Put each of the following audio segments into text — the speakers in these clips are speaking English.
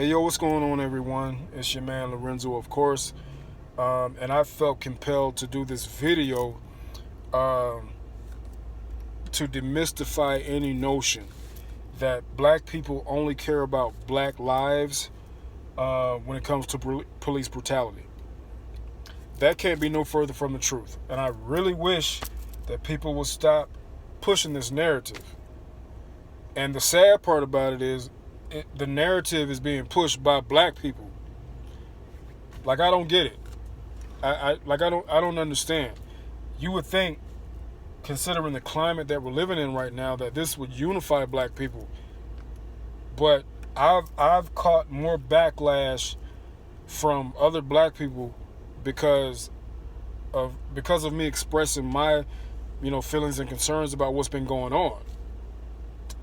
Hey, yo, what's going on, everyone? It's your man Lorenzo, of course. And I felt compelled to do this video um, to demystify any notion that black people only care about black lives when it comes to police brutality. That can't be no further from the truth. And I really wish that people would stop pushing this narrative. And the sad part about it is the narrative is being pushed by black people. Like, I don't get it. I don't understand. You would think, considering the climate that we're living in right now, that this would unify black people. But I've caught more backlash from other black people because of me expressing my feelings and concerns about what's been going on.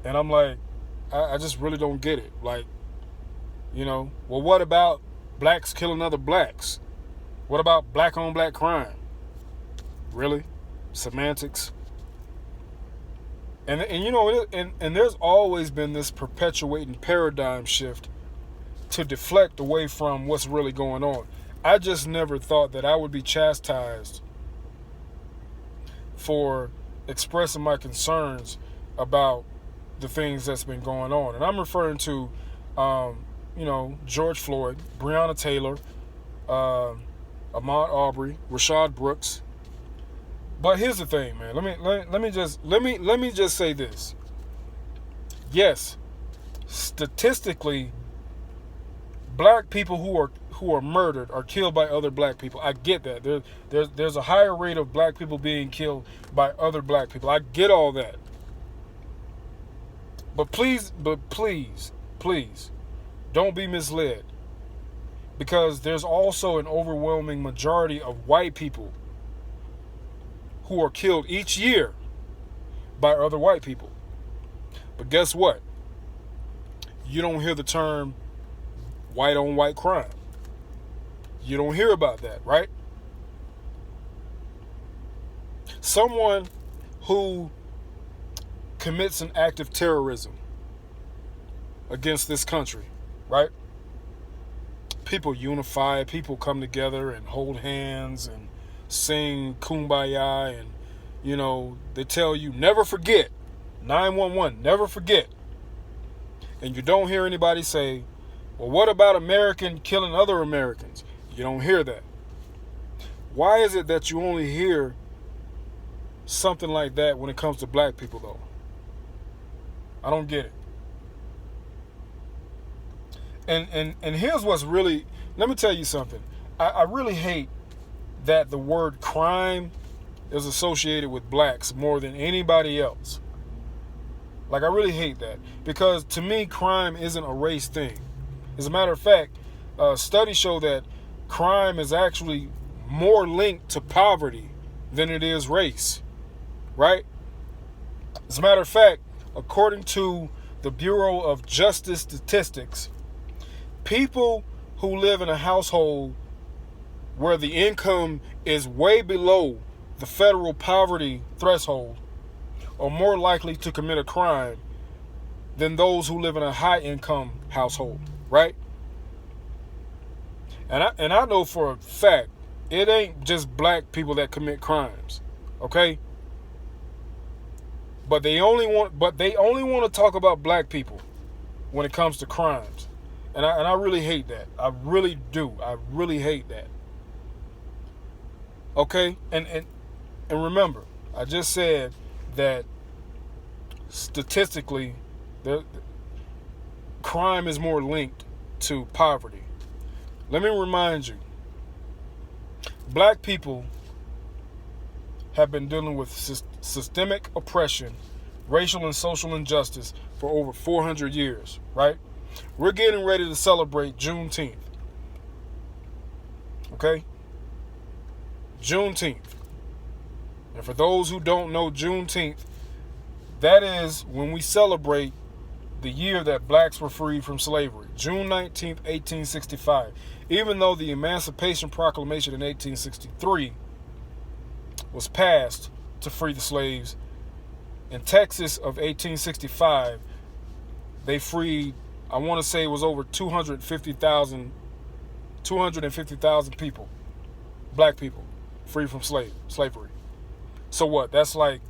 And I'm like, I just really don't get it. Like, well, what about blacks killing other blacks? What about black on black crime? Really? Semantics? And there's always been this perpetuating paradigm shift to deflect away from what's really going on. I just never thought that I would be chastised for expressing my concerns about the things that's been going on. And I'm referring to, George Floyd, Breonna Taylor, Ahmaud Arbery, Rayshard Brooks. But here's the thing, man. Let me just say this. Yes, statistically, black people who are murdered are killed by other black people. I get that. There's a higher rate of black people being killed by other black people. I get all that. But please, don't be misled. Because there's also an overwhelming majority of white people who are killed each year by other white people. But guess what? You don't hear the term white on white crime. You don't hear about that, right? Someone who commits an act of terrorism against this country, right? People unify, people come together and hold hands and sing Kumbaya, and they tell you never forget, 911, never forget. And you don't hear anybody say, well, what about American killing other Americans? You don't hear that. Why is it that you only hear something like that when it comes to black people, though? I don't get it. And here's what's really, let me tell you something. I really hate that the word crime is associated with blacks more than anybody else. Like, I really hate that. Because to me, crime isn't a race thing. As a matter of fact, studies show that crime is actually more linked to poverty than it is race. Right? As a matter of fact, according to the Bureau of Justice Statistics, people who live in a household where the income is way below the federal poverty threshold are more likely to commit a crime than those who live in a high income household, right? And I know for a fact it ain't just black people that commit crimes, okay? But they only want to talk about black people when it comes to crimes. And I really hate that. I really do. I really hate that. Okay? And remember, I just said that statistically, crime is more linked to poverty. Let me remind you, black people have been dealing with systemic oppression, racial and social injustice for over 400 years, right? We're getting ready to celebrate Juneteenth. Okay? Juneteenth. And for those who don't know Juneteenth, that is when we celebrate the year that blacks were freed from slavery, June 19th, 1865. Even though the Emancipation Proclamation in 1863 was passed to free the slaves, in Texas of 1865, they freed I want to say it was over 250,000 people, black people, free from slavery. So what? That's like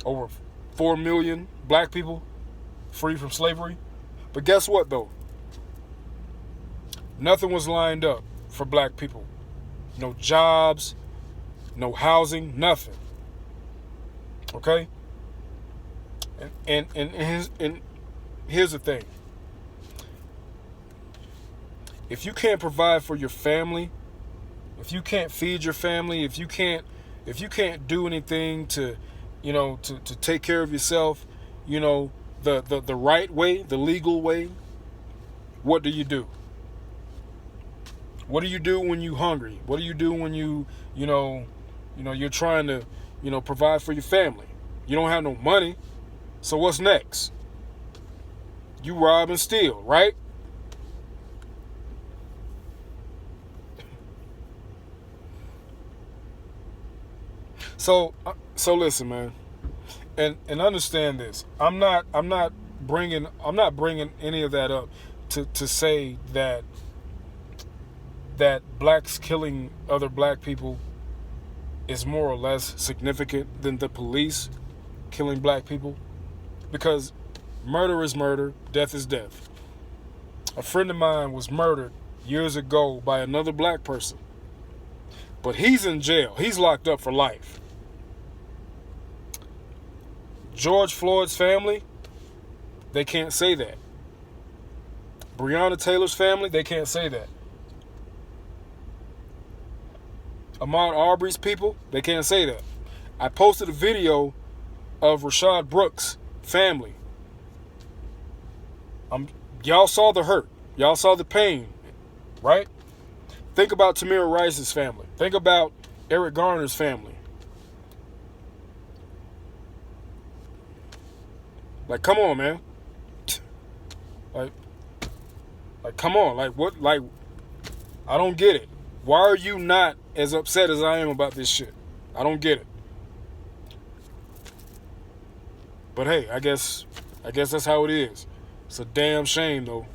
over 4 million black people free from slavery. But guess what, though? Nothing was lined up for black people. No jobs, no housing, nothing. Okay? And here's the thing. If you can't provide for your family, if you can't feed your family, if you can't do anything to, to take care of yourself, the right way, the legal way, what do you do? What do you do when you hungry? What do you do when you're trying to, provide for your family? You don't have no money. So what's next? You rob and steal, right? So listen, man, and understand this. I'm not bringing any of that up to say that blacks killing other black people is more or less significant than the police killing black people, because murder is murder, death is death. A friend of mine was murdered years ago by another black person, but he's in jail. He's locked up for life. George Floyd's family, they can't say that. Breonna Taylor's family, they can't say that. Ahmaud Arbery's people, they can't say that. I posted a video of Rayshard Brooks' family. Y'all saw the hurt. Y'all saw the pain, right? Think about Tamir Rice's family. Think about Eric Garner's family. Like, come on, man. Like, come on. Like, what? Like, I don't get it. Why are you not as upset as I am about this shit? I don't get it. But hey, I guess that's how it is. It's a damn shame, though.